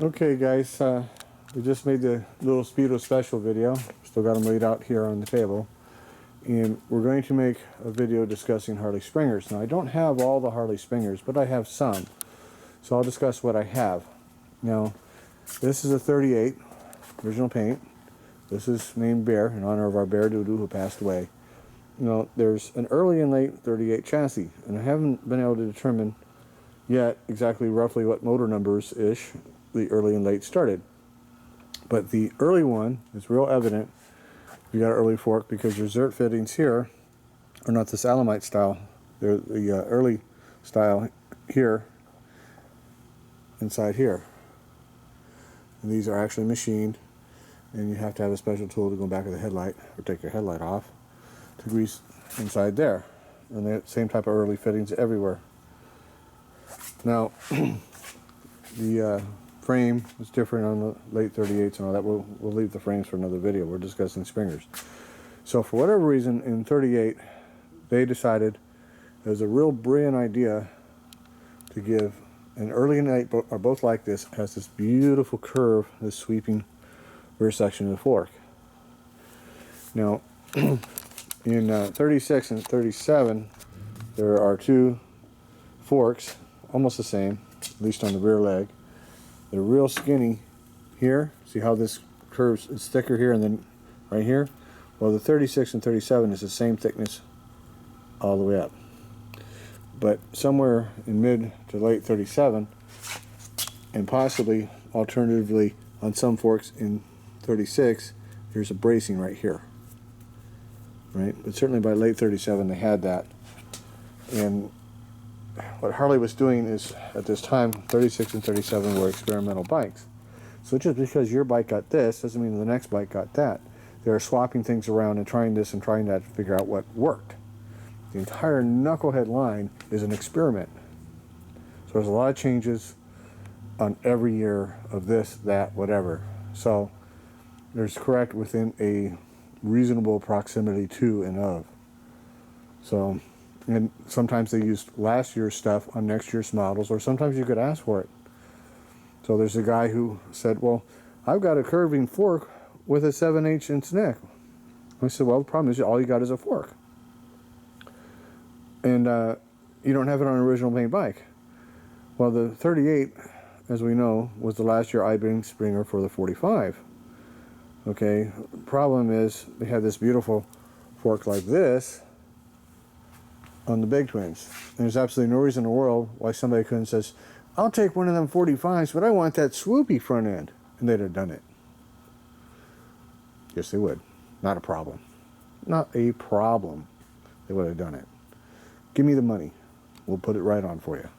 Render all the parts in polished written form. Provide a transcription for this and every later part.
Okay guys, we just made the little Speedo special video. Still got them laid out here on the table. And we're going to make a video discussing Harley Springers. Now I don't have all the Harley Springers, but I have some. So I'll discuss what I have. Now, this is a 38, original paint. This is named Bear, in honor of our Bear Doodoo who passed away. Now, there's an early and late 38 chassis, and I haven't been able to determine yet exactly roughly what motor numbers-ish the early and late started. But the early one is real evident if you got an early fork, because your Zert fittings here are not this Alamite style. They're the early style here, inside here. And these are actually machined, and you have to have a special tool to go back of the headlight, or take your headlight off, to grease inside there. And they have the same type of early fittings everywhere. Now, the frame is different on the late 38s and all that. We'll leave the frames for another video. We're discussing Springers. So for whatever reason, in 38, they decided it was a real brilliant idea to give an early and late, are both like this, has this beautiful curve, this sweeping rear section of the fork. Now, in 36 and 37, there are two forks, almost the same, at least on the rear leg. They're real skinny here. See how this curves? It's thicker here and then right here. Well, the 36 and 37 is the same thickness all the way up. But somewhere in mid to late 37, and possibly alternatively on some forks in 36, there's a bracing right here. Right? But certainly by late 37 they had that. And what Harley was doing is, at this time, 36 and 37 were experimental bikes. So just because your bike got this doesn't mean the next bike got that. They were swapping things around and trying this and trying that to figure out what worked. The entire knucklehead line is an experiment. So there's a lot of changes on every year of this, that, whatever. So there's correct within a reasonable proximity to and of. So, and sometimes they used last year's stuff on next year's models, or sometimes you could ask for it. So there's a guy who said, well, I've got a curving fork with a 7/8 inch neck. I said, well, the problem is all you got is a fork. And you don't have it on an original paint bike. Well, the 38, as we know, was the last year I-beam Springer for the 45. Okay, problem is they had this beautiful fork like this on the Big Twins. And there's absolutely no reason in the world why somebody couldn't says, I'll take one of them 45s, but I want that swoopy front end. And they'd have done it. Yes, they would. Not a problem. Not a problem. They would have done it. Give me the money. We'll put it right on for you.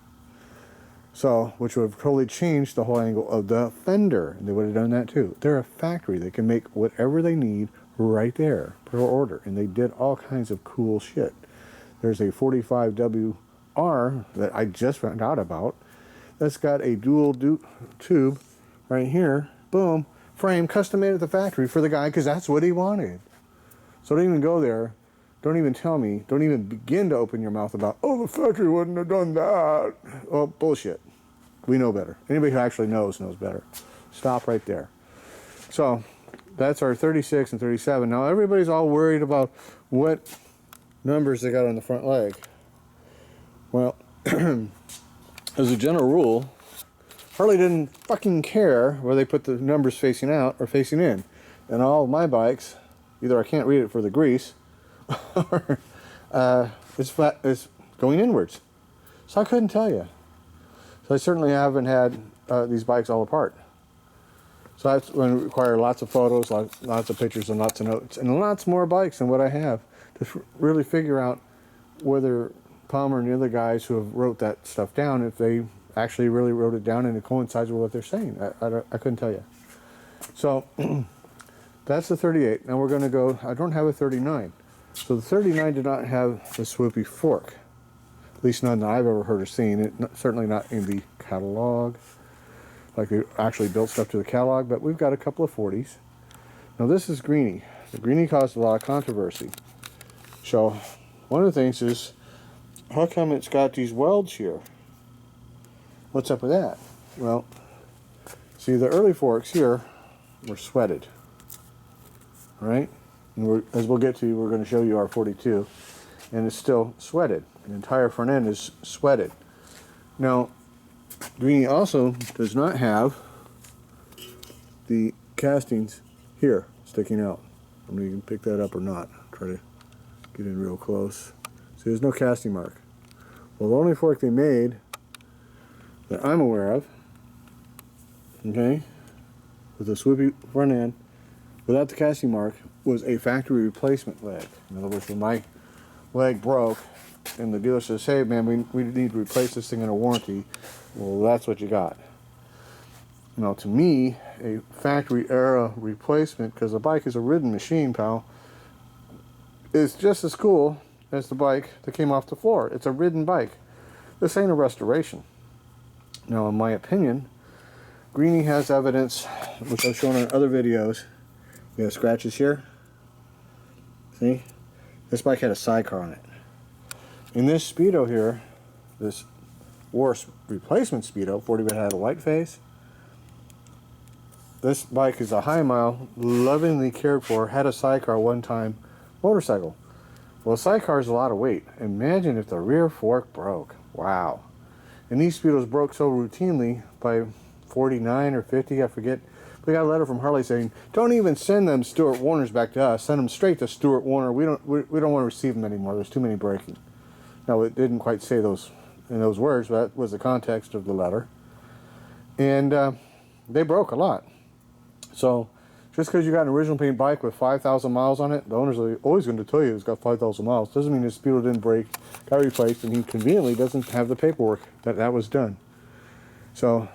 So, which would have totally changed the whole angle of the fender. And they would have done that too. They're a factory. They can make whatever they need right there per order. And they did all kinds of cool shit. There's a 45WR that I just found out about that's got a dual tube right here. Boom. Frame custom made at the factory for the guy because that's what he wanted. So don't even go there. Don't even tell me. Don't even begin to open your mouth about, oh, the factory wouldn't have done that. Oh, bullshit. We know better. Anybody who actually knows better. Stop right there. So that's our 36 and 37. Now everybody's all worried about what numbers they got on the front leg. Well, as a general rule, Harley didn't fucking care whether they put the numbers facing out or facing in. And all of my bikes, either I can't read it for the grease, or it's going inwards. So I couldn't tell you. So I certainly haven't had these bikes all apart. So that's going to require lots of photos, lots of pictures, and lots of notes, and lots more bikes than what I have to really figure out whether Palmer and the other guys who have wrote that stuff down, if they actually really wrote it down and it coincides with what they're saying. I couldn't tell you. So that's the 38. Now we're going to go, I don't have a 39. So the 39 did not have the swoopy fork. At least none that I've ever heard or seen. It, certainly not in the catalog. Like they actually built stuff to the catalog, but we've got a couple of 40s. Now this is greenie. The greenie caused a lot of controversy. So one of the things is, how come it's got these welds here? What's up with that? Well, See, the early forks here were sweated, right? And as we'll get to, we're going to show you our 42, and it's still sweated. The entire front end is sweated. Now, Greenie also does not have the castings here sticking out. I don't know if you can pick that up or not. Try to get in real close. See, there's no casting mark. Well, the only fork they made that I'm aware of, okay, with a swoopy front end, without the casting mark, was a factory replacement leg. In other words, when my leg broke and the dealer says, hey man, we need to replace this thing in a warranty, well, that's what you got. Now, to me, a factory era replacement, because the bike is a ridden machine, pal, is just as cool as the bike that came off the floor. It's a ridden bike. This ain't a restoration. Now, in my opinion, Greenie has evidence, which I've shown in other videos. We have scratches here. See? This bike had a sidecar on it. In this Speedo here, this worse replacement Speedo, 40 bit had a white face. This bike is a high mile, lovingly cared for, had a sidecar one time motorcycle. Well, a sidecar is a lot of weight. Imagine if the rear fork broke. Wow. And these Speedos broke so routinely by 49 or 50, I forget. We got a letter from Harley saying, don't even send them Stuart Warners back to us. Send them straight to Stuart Warner. We don't want to receive them anymore. There's too many breaking. Now, it didn't quite say those in those words, but that was the context of the letter. And they broke a lot. So, just because you got an original paint bike with 5,000 miles on it, the owner's always going to tell you it's got 5,000 miles. Doesn't mean the Speedo didn't break, got replaced, and he conveniently doesn't have the paperwork that was done. So,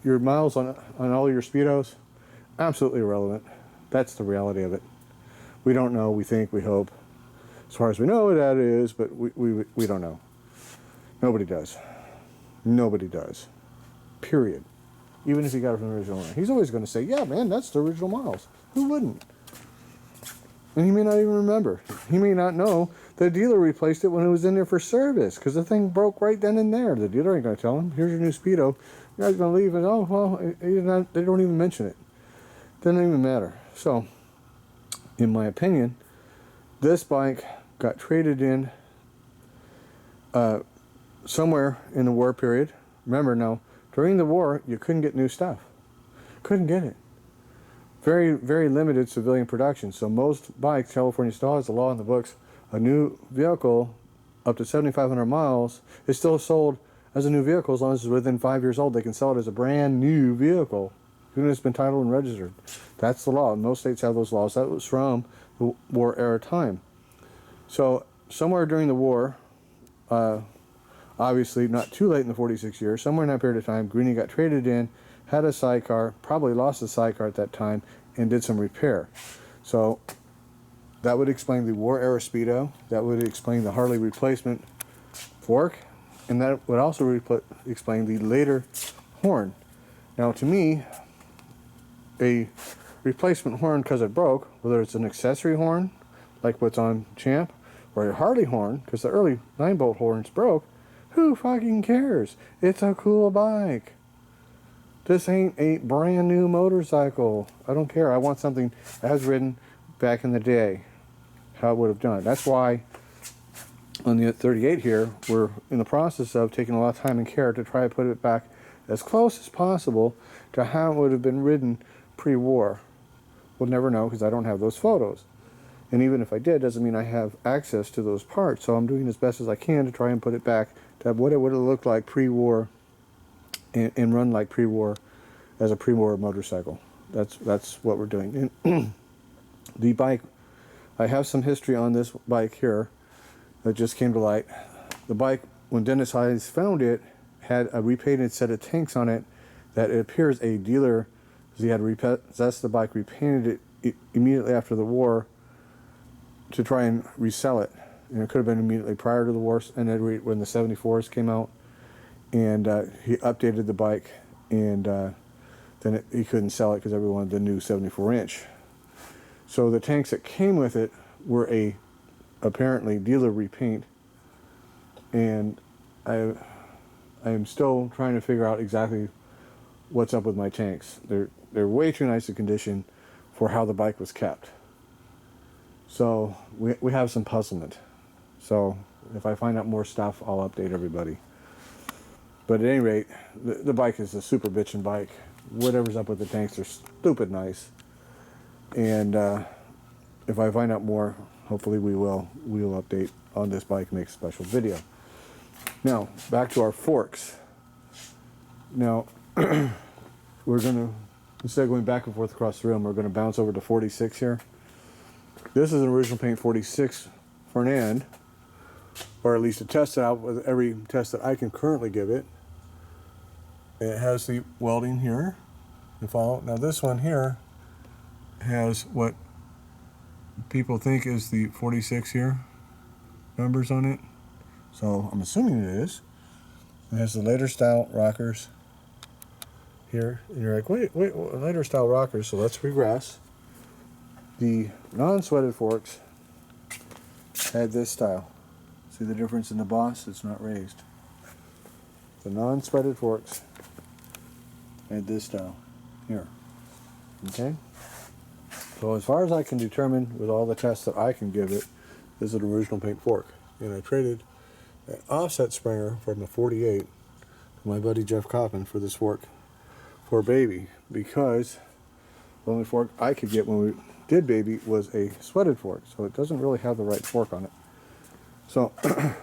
your miles on all your Speedos, absolutely irrelevant. That's the reality of it. We don't know, we think, we hope. As far as we know, that is, but we don't know. Nobody does. Nobody does. Period. Even if he got it from the original owner. He's always going to say, yeah, man, that's the original miles. Who wouldn't? And he may not even remember. He may not know the dealer replaced it when it was in there for service, because the thing broke right then and there. The dealer ain't going to tell him, here's your new Speedo. You guys going to leave, and oh, well, they don't even mention it. Doesn't even matter. So, in my opinion, this bike got traded in somewhere in the war period. Remember now, during the war, you couldn't get new stuff. Couldn't get it. Very, very limited civilian production. So most bikes, California still has a law in the books, a new vehicle up to 7,500 miles is still sold as a new vehicle as long as it's within 5 years old. They can sell it as a brand new vehicle, even if it's been titled and registered. That's the law. Most states have those laws. That was from the war era time. So somewhere during the war, obviously not too late in the 46 years, somewhere in that period of time, Greenie got traded in, had a sidecar, probably lost the sidecar at that time, and did some repair. So that would explain the war era Speedo. That would explain the Harley replacement fork, and that would also explain the later horn. Now, to me, a replacement horn because it broke, whether it's an accessory horn like what's on Champ, or a Harley horn because the early 9-bolt horns broke, who fucking cares? It's a cool bike. This ain't a brand new motorcycle. I don't care. I want something as ridden back in the day, how it would have done. That's why on the 38 here, we're in the process of taking a lot of time and care to try to put it back as close as possible to how it would have been ridden pre-war. We'll never know because I don't have those photos. And even if I did, doesn't mean I have access to those parts. So I'm doing as best as I can to try and put it back to what it would have looked like pre-war and run like pre-war as a pre-war motorcycle. That's what we're doing. And the bike, I have some history on this bike here that just came to light. The bike, when Dennis Hayes found it, had a repainted set of tanks on it that it appears a dealer, he had repossessed the bike, repainted it immediately after the war to try and resell it. And it could have been immediately prior to the war, and then when the 74s came out, and he updated the bike, and then he couldn't sell it because everyone wanted the new 74-inch. So the tanks that came with it were a apparently dealer repaint, and I am still trying to figure out exactly what's up with my tanks. They're way too nice a condition for how the bike was kept. So we have some puzzlement. So if I find out more stuff, I'll update everybody. But at any rate, the bike is a super bitchin' bike. Whatever's up with the tanks, they're stupid nice. And if I find out more, hopefully we'll update on this bike and make a special video. Now, back to our forks. Now, we're going to, instead of going back and forth across the room, we're going to bounce over to 46 here. This is an original paint 46 front end, or at least to test it out with every test that I can currently give it. And it has the welding here. You follow? Now this one here has what people think is the 46 here numbers on it. So I'm assuming it is. It has the later style rockers here. And you're like, wait, later style rockers, so let's regress. The non-sweated forks had this style. See the difference in the boss? It's not raised. The non-sweated forks had this style here. Okay? So as far as I can determine with all the tests that I can give it, this is an original paint fork. And I traded an offset Springer from the 48 to my buddy Jeff Coppin for this fork for Baby, because the only fork I could get when we did Baby was a sweated fork, so it doesn't really have the right fork on it. So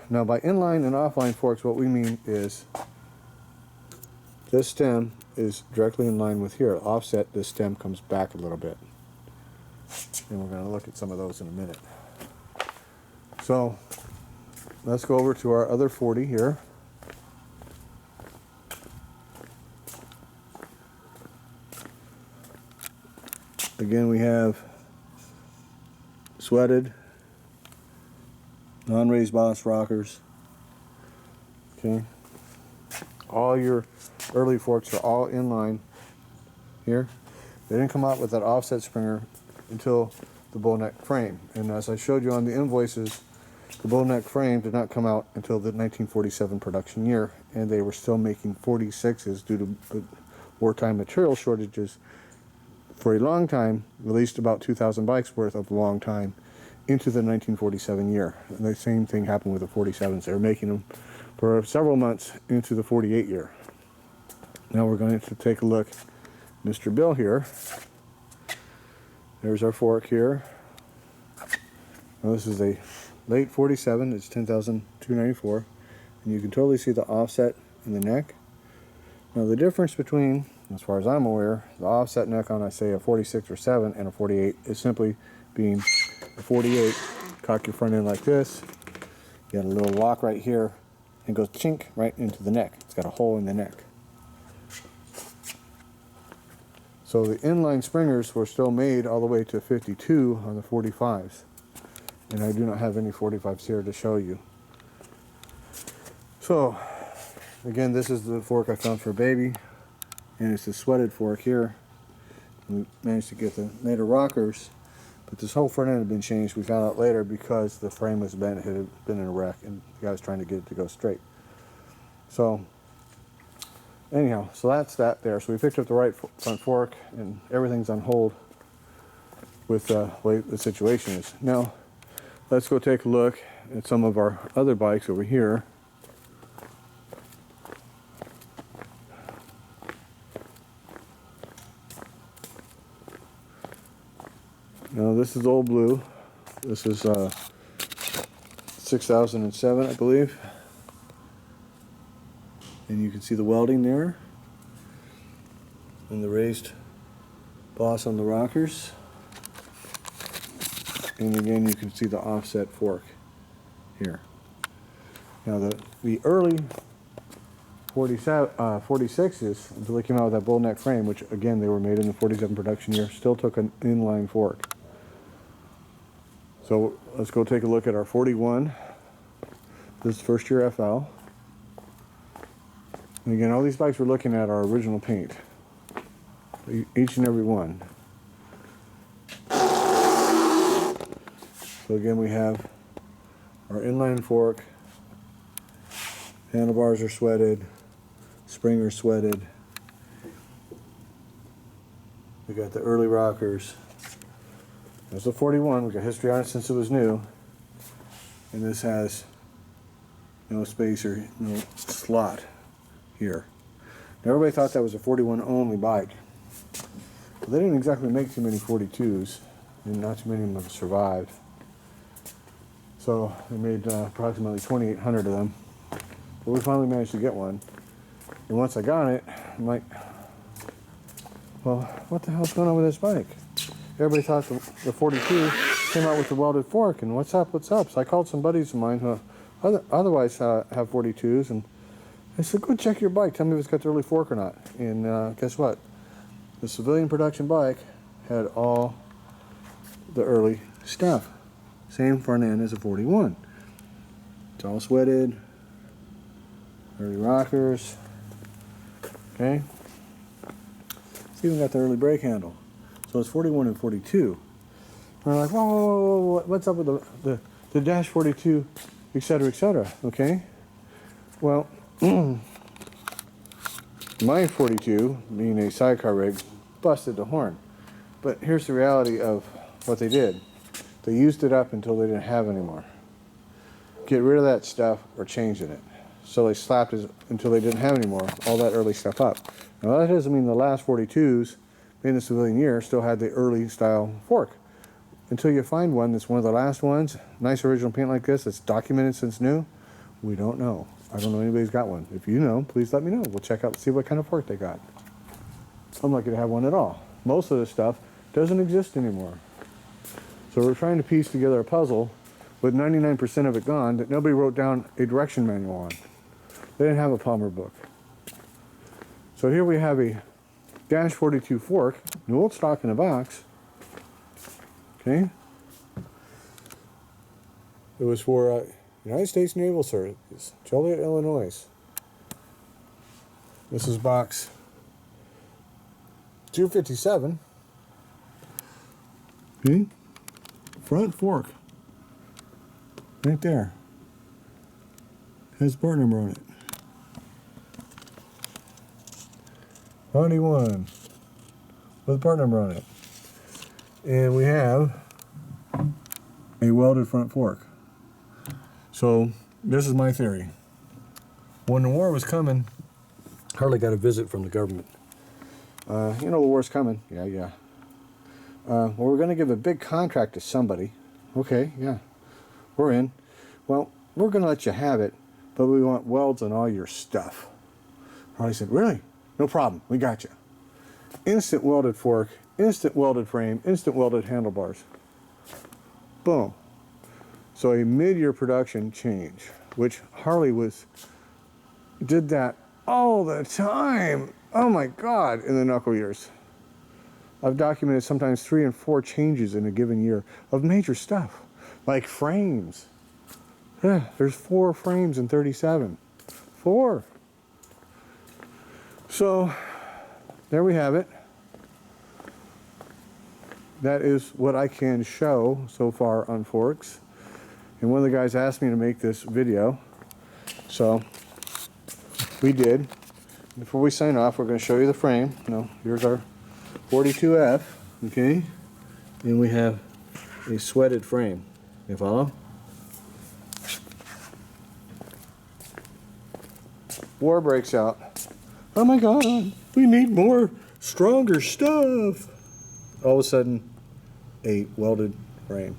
now by inline and offline forks, what we mean is this stem is directly in line with here. Offset, this stem comes back a little bit. And we're going to look at some of those in a minute. So let's go over to our other 40 here. Again, we have sweated, non-raised boss rockers. Okay. All your early forks are all in line here. They didn't come out with that offset Springer until the bull neck frame. And as I showed you on the invoices, the bull neck frame did not come out until the 1947 production year, and they were still making 46s due to wartime material shortages for a long time, released about 2,000 bikes worth of long time into the 1947 year. And the same thing happened with the 47s. They were making them for several months into the 48 year. Now we're going to take a look at Mr. Bill here. There's our fork here. Now this is a late 47, it's 10,294, and you can totally see the offset in the neck. Now the difference between, as far as I'm aware, the offset neck on, I say, a 46 or 7 and a 48 is simply being a 48, cock your front end like this, you got a little lock right here, and goes chink right into the neck. It's got a hole in the neck. So the inline Springers were still made all the way to 52 on the 45s. And I do not have any 45s here to show you. So, again, this is the fork I found for Baby. And it's a sweated fork here. We managed to get the later rockers. But this whole front end had been changed, we found out later, because the frame was bent, it had been in a wreck, and the guy was trying to get it to go straight. So, anyhow, so that's that there. So we picked up the right front fork, and everything's on hold with the way the situation is. Now, let's go take a look at some of our other bikes over here. Now this is Old Blue. This is 6007, I believe. And you can see the welding there. And the raised boss on the rockers. And again, you can see the offset fork here. Now the early 46s, until they came out with that bull neck frame, which again, they were made in the 47 production year, still took an inline fork. So let's go take a look at our 41. This is first year FL. And again, all these bikes we're looking at are original paint. Each and every one. So again, we have our inline fork. Handlebars are sweated. Springer sweated. We got the early rockers. There's the 41. We got history on it since it was new. And this has no spacer, no slot here. Now everybody thought that was a 41 only bike. But they didn't exactly make too many 42s, and not too many of them have survived. So they made approximately 2,800 of them. But we finally managed to get one. And once I got it, I'm like, well, what the hell's going on with this bike? Everybody thought the 42 came out with the welded fork, and what's up? So I called some buddies of mine who otherwise have 42s, and I said, go check your bike. Tell me if it's got the early fork or not. And guess what? The civilian production bike had all the early stuff. Same front end as a 41. It's all sweated. Early rockers. Okay. It's even got the early brake handle. So it's 41 and 42. And we're like, whoa, what's up with the dash 42, etc., etc. Okay. Well, my 42, being a sidecar rig, busted the horn. But here's the reality of what they did. They used it up until they didn't have any more. Get rid of that stuff or changing it. So they slapped it until they didn't have any more, all that early stuff up. Now that doesn't mean the last 42s in the civilian year still had the early style fork. Until you find one that's one of the last ones, nice original paint like this, that's documented since new, we don't know. I don't know anybody's got one. If you know, please let me know. We'll check out, see what kind of fork they got. I'm lucky to have one at all. Most of this stuff doesn't exist anymore. So we're trying to piece together a puzzle with 99% of it gone that nobody wrote down a direction manual on. They didn't have a Palmer book. So here we have a Dash 42 fork, new old stock in a box. Okay. It was for United States Naval Service, Joliet, Illinois. This is box 257. Okay. Front fork. Right there. Has part number on it. 91 with a part number on it. And we have a welded front fork. So this is my theory. When the war was coming, Harley got a visit from the government. You know the war's coming. Yeah. Well, we're going to give a big contract to somebody. Okay, yeah. We're in. Well, we're going to let you have it, but we want welds on all your stuff. Harley said, really? No problem. We got you. Instant welded fork, instant welded frame, instant welded handlebars. Boom. So a mid-year production change, which Harley did that all the time. Oh my God, in the knuckle years. I've documented sometimes 3 and 4 changes in a given year of major stuff, like frames. Yeah, there's 4 frames in 37. 4. So, there we have it. That is what I can show so far on forks. And one of the guys asked me to make this video. So, we did. Before we sign off, we're going to show you the frame. Here's our 42F, okay? And we have a sweated frame. You follow? War breaks out. Oh my God, we need more, stronger stuff. All of a sudden, a welded frame.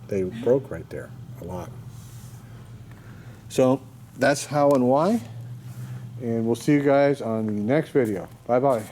They broke right there, a lot. So, that's how and why. And we'll see you guys on the next video. Bye-bye.